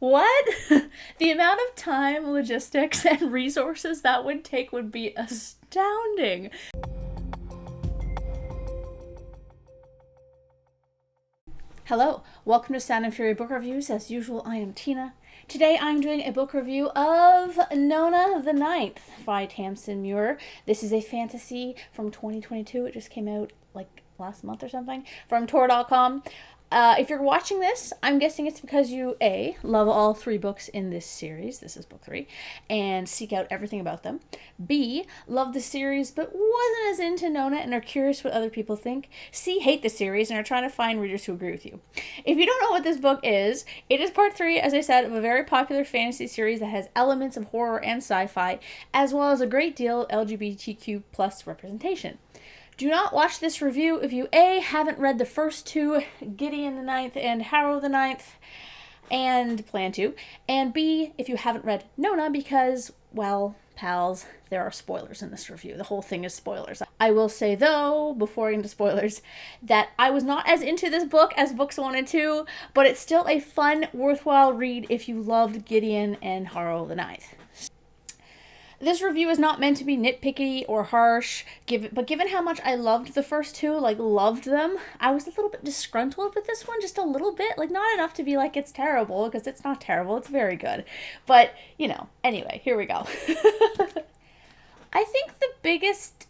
What? The amount of time, logistics, and resources that would take would be astounding. Hello, welcome to Sound and Fury Book Reviews. As usual, I am Tina. Today I'm doing a book review of Nona the Ninth by Tamsin Muir. This is a fantasy from 2022. It just came out like last month or something from Tor.com. If you're watching this, I'm guessing it's because you, A, love all three books in this series, this is book 3, and seek out everything about them. B, love the series but wasn't as into Nona and are curious what other people think. C, hate the series and are trying to find readers who agree with you. If you don't know what this book is, it is part 3, as I said, of a very popular fantasy series that has elements of horror and sci-fi, as well as a great deal of LGBTQ plus representation. Do not watch this review if you A, haven't read the first two, Gideon the Ninth and Harrow the Ninth, and plan to, and B, if you haven't read Nona because, well, pals, there are spoilers in this review. The whole thing is spoilers. I will say, though, before I get into spoilers, that I was not as into this book as books 1 and 2, but it's still a fun, worthwhile read if you loved Gideon and Harrow the Ninth. This review is not meant to be nitpicky or harsh, but given how much I loved the first two, loved them, I was a little bit disgruntled with this one, just a little bit. Not enough to be like, it's terrible, because it's not terrible, it's very good. But, anyway, here we go. I think the biggest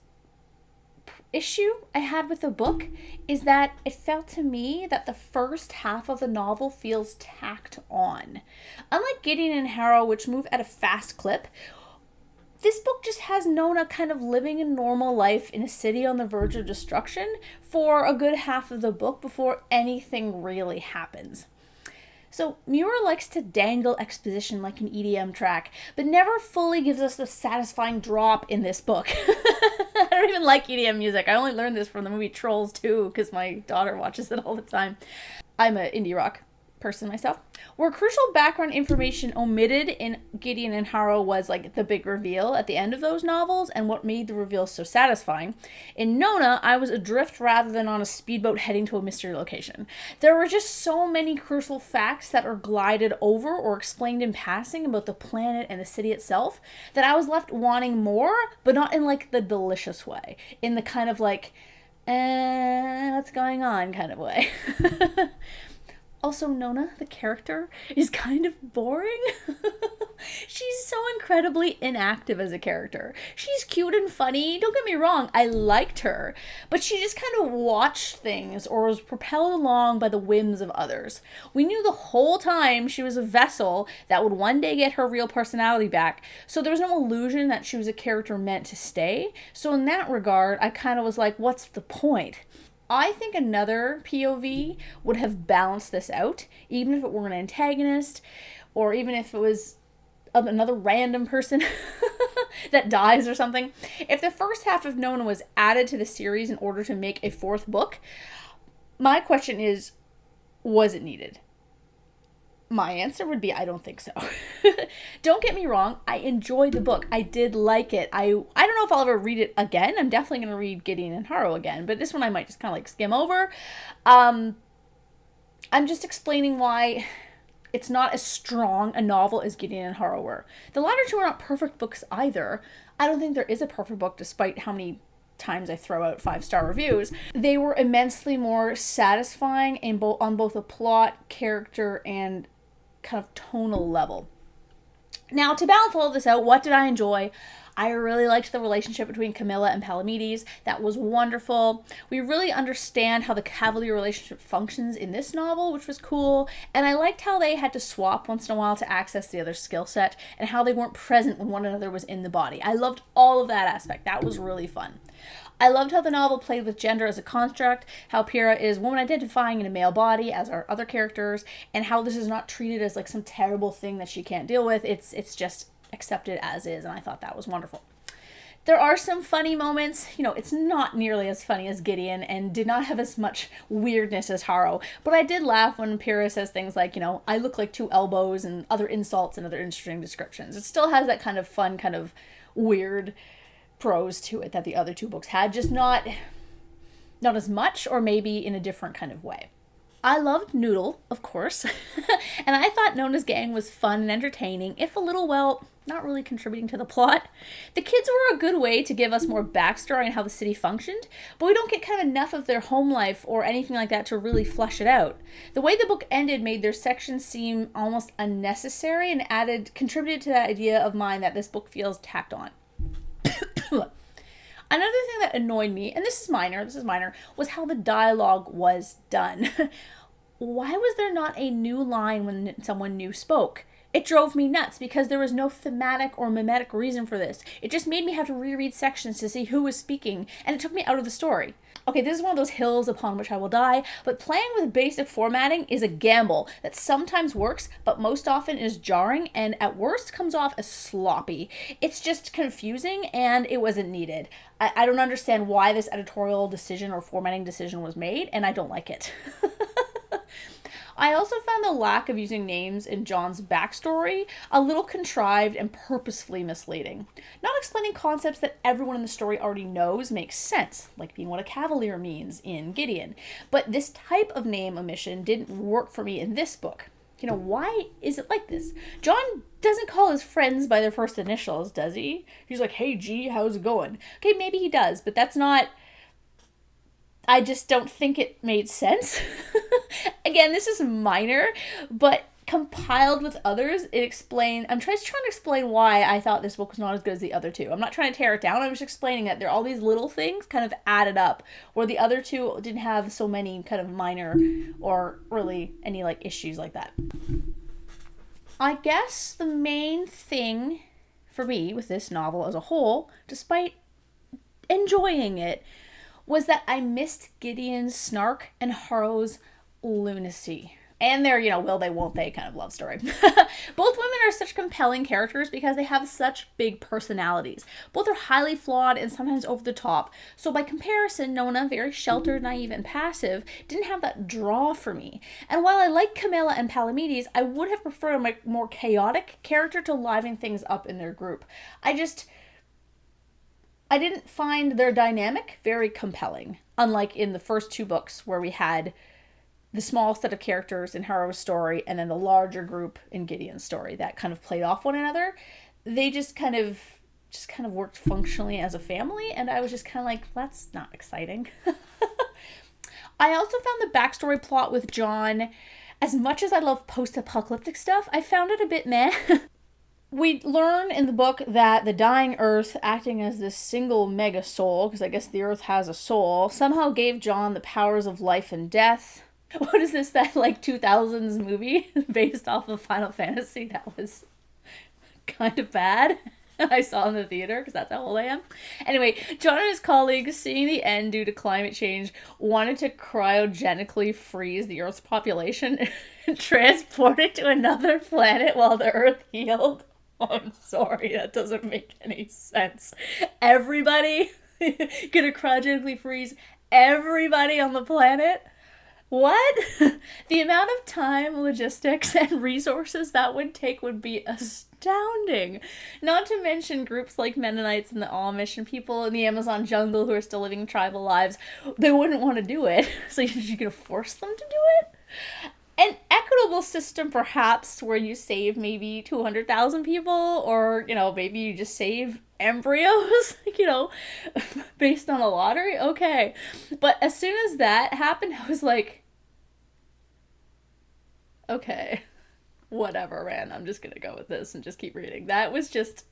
issue I had with the book is that it felt to me that the first half of the novel feels tacked on. Unlike Gideon and Harrow, which move at a fast clip, this book just has Nona kind of living a normal life in a city on the verge of destruction for a good half of the book before anything really happens. So Muir likes to dangle exposition like an EDM track, but never fully gives us the satisfying drop in this book. I don't even like EDM music. I only learned this from the movie Trolls 2 because my daughter watches it all the time. I'm an indie rock person myself. Where crucial background information omitted in Gideon and Harrow was the big reveal at the end of those novels and what made the reveal so satisfying. In Nona, I was adrift rather than on a speedboat heading to a mystery location. There were just so many crucial facts that are glided over or explained in passing about the planet and the city itself that I was left wanting more, but not in the delicious way. In the kind of what's going on kind of way. Also, Nona, the character, is kind of boring. She's so incredibly inactive as a character. She's cute and funny. Don't get me wrong, I liked her. But she just kind of watched things or was propelled along by the whims of others. We knew the whole time she was a vessel that would one day get her real personality back. So there was no illusion that she was a character meant to stay. So in that regard, I kind of was like, what's the point? I think another POV would have balanced this out, even if it were an antagonist, or even if it was another random person that dies or something. If the first half of Nona was added to the series in order to make a fourth book, my question is, was it needed? My answer would be, I don't think so. Don't get me wrong, I enjoyed the book. I did like it. I don't know if I'll ever read it again. I'm definitely going to read Gideon and Harrow again, but this one I might just kind of skim over. I'm just explaining why it's not as strong a novel as Gideon and Harrow were. The latter two are not perfect books either. I don't think there is a perfect book despite how many times I throw out 5-star reviews. They were immensely more satisfying on both a plot, character, and kind of tonal level. Now, to balance all of this out, what did I enjoy? I really liked the relationship between Camilla and Palamedes. That was wonderful. We really understand how the Cavalier relationship functions in this novel, which was cool. And I liked how they had to swap once in a while to access the other's skill set and how they weren't present when one another was in the body. I loved all of that aspect. That was really fun. I loved how the novel played with gender as a construct, how Pyrrha is woman identifying in a male body as are other characters, and how this is not treated as some terrible thing that she can't deal with. It's just accepted as is, and I thought that was wonderful. There are some funny moments. It's not nearly as funny as Gideon and did not have as much weirdness as Harrow, but I did laugh when Pyrrha says things like, I look like 2 elbows and other insults and other interesting descriptions. It still has that kind of fun, kind of weird prose to it that the other 2 books had, just not as much, or maybe in a different kind of way. I loved Noodle, of course, and I thought Nona's gang was fun and entertaining, if a little, well, not really contributing to the plot. The kids were a good way to give us more backstory on how the city functioned, but we don't get kind of enough of their home life or anything like that to really flesh it out. The way the book ended made their sections seem almost unnecessary and contributed to that idea of mine that this book feels tacked on. Another thing that annoyed me, and this is minor, was how the dialogue was done. Why was there not a new line when someone new spoke? It drove me nuts because there was no thematic or mimetic reason for this. It just made me have to reread sections to see who was speaking, and it took me out of the story. Okay, this is one of those hills upon which I will die, but playing with basic formatting is a gamble that sometimes works, but most often is jarring, and at worst comes off as sloppy. It's just confusing, and it wasn't needed. I don't understand why this editorial decision or formatting decision was made, and I don't like it. I also found the lack of using names in John's backstory a little contrived and purposefully misleading. Not explaining concepts that everyone in the story already knows makes sense, like being what a cavalier means in Gideon. But this type of name omission didn't work for me in this book. You know, why is it like this? John doesn't call his friends by their first initials, does he? He's like, hey, G, how's it going? Okay, maybe he does, but that's not... I just don't think it made sense. Again, this is minor, but compiled with others, I'm trying to explain why I thought this book was not as good as the other two. I'm not trying to tear it down. I'm just explaining that there are all these little things kind of added up, where the other two didn't have so many kind of minor or really any like issues like that. I guess the main thing for me with this novel as a whole, despite enjoying it, was that I missed Gideon's snark and Harrow's lunacy. And their, will they, won't they kind of love story. Both women are such compelling characters because they have such big personalities. Both are highly flawed and sometimes over the top. So by comparison, Nona, very sheltered, naive, and passive, didn't have that draw for me. And while I like Camilla and Palamedes, I would have preferred a more chaotic character to liven things up in their group. I didn't find their dynamic very compelling, unlike in the first two books where we had the small set of characters in Harrow's story and then the larger group in Gideon's story that kind of played off one another. They just kind of worked functionally as a family, and I was just kind of like, that's not exciting. I also found the backstory plot with John, as much as I love post-apocalyptic stuff, I found it a bit meh. We learn in the book that the dying Earth, acting as this single mega soul, because I guess the Earth has a soul, somehow gave John the powers of life and death. What is this, that like 2000s movie based off of Final Fantasy that was kind of bad? I saw in the theater because that's how old I am. Anyway, John and his colleagues, seeing the end due to climate change, wanted to cryogenically freeze the Earth's population and transport it to another planet while the Earth healed. I'm sorry, that doesn't make any sense. Everybody gonna cryogenically freeze everybody on the planet? What? The amount of time, logistics, and resources that would take would be astounding. Not to mention groups like Mennonites and the Amish and people in the Amazon jungle who are still living tribal lives. They wouldn't want to do it. So you're going to force them to do it? An equitable system, perhaps, where you save maybe 200,000 people, or, maybe you just save embryos, based on a lottery. Okay. But as soon as that happened, I was like, okay, whatever, man. I'm just gonna go with this and just keep reading. That was just,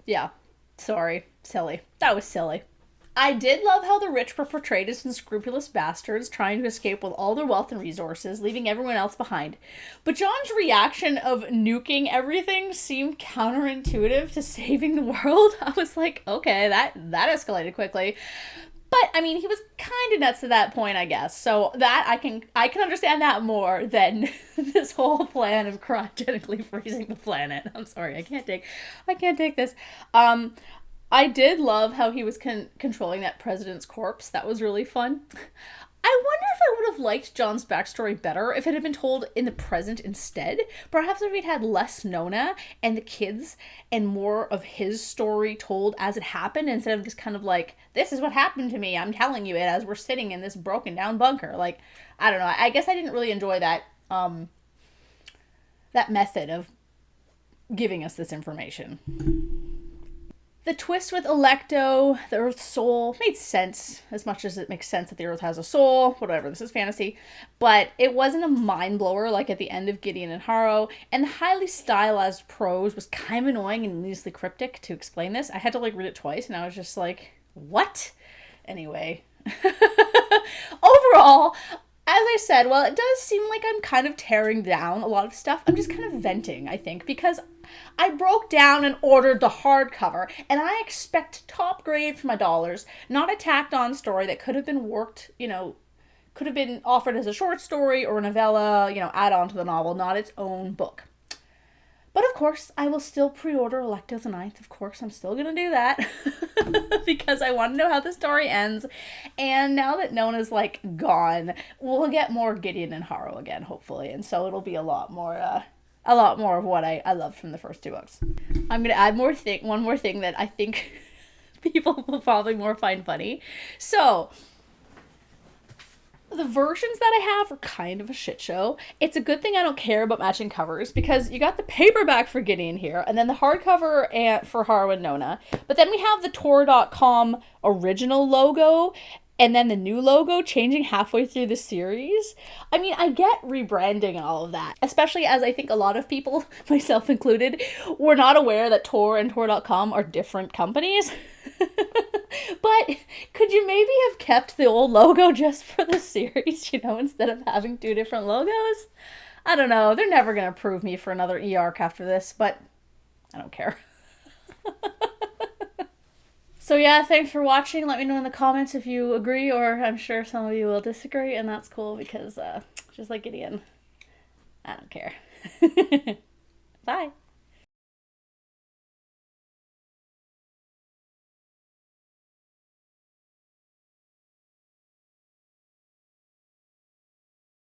yeah, sorry, silly. That was silly. I did love how the rich were portrayed as unscrupulous bastards trying to escape with all their wealth and resources, leaving everyone else behind. But John's reaction of nuking everything seemed counterintuitive to saving the world. I was like, okay, that escalated quickly. But, he was kind of nuts at that point, I guess. So that, I can understand that more than this whole plan of cryogenically freezing the planet. I'm sorry, I can't take this. I did love how he was controlling that president's corpse. That was really fun. I wonder if I would have liked John's backstory better if it had been told in the present instead. Perhaps if we'd had less Nona and the kids and more of his story told as it happened instead of this kind of like, this is what happened to me, I'm telling you it as we're sitting in this broken down bunker. Like, I don't know. I guess I didn't really enjoy that that method of giving us this information. The twist with Electo, the Earth's soul, made sense, as much as it makes sense that the Earth has a soul, whatever, this is fantasy, but it wasn't a mind-blower like at the end of Gideon and Harrow, and the highly stylized prose was kind of annoying and needlessly cryptic to explain this. I had to, like, read it twice, and I was just like, what? Anyway. Overall, as I said, well, it does seem like I'm kind of tearing down a lot of stuff. I'm just kind of venting, I think, because I broke down and ordered the hardcover, and I expect top grade for my dollars, not a tacked on story that could have been worked, could have been offered as a short story or a novella, add on to the novel, not its own book. But of course, I will still pre-order Electo the Ninth. Of course, I'm still going to do that because I want to know how the story ends. And now that Nona's, like, gone, we'll get more Gideon and Harrow again, hopefully. And so it'll be a lot more of what I loved from the first two books. I'm going to add one more thing that I think people will probably more find funny. So, the versions that I have are kind of a shit show. It's a good thing I don't care about matching covers because you got the paperback for Gideon here and then the hardcover for Harrow and Nona. But then we have the Tor.com original logo and then the new logo changing halfway through the series. I mean, I get rebranding and all of that, especially as I think a lot of people, myself included, were not aware that Tor and Tor.com are different companies. But could you maybe have kept the old logo just for the series, instead of having two different logos? I don't know. They're never going to approve me for another e-arc after this, but I don't care. So yeah, thanks for watching. Let me know in the comments if you agree, or I'm sure some of you will disagree, and that's cool because just like Gideon, I don't care.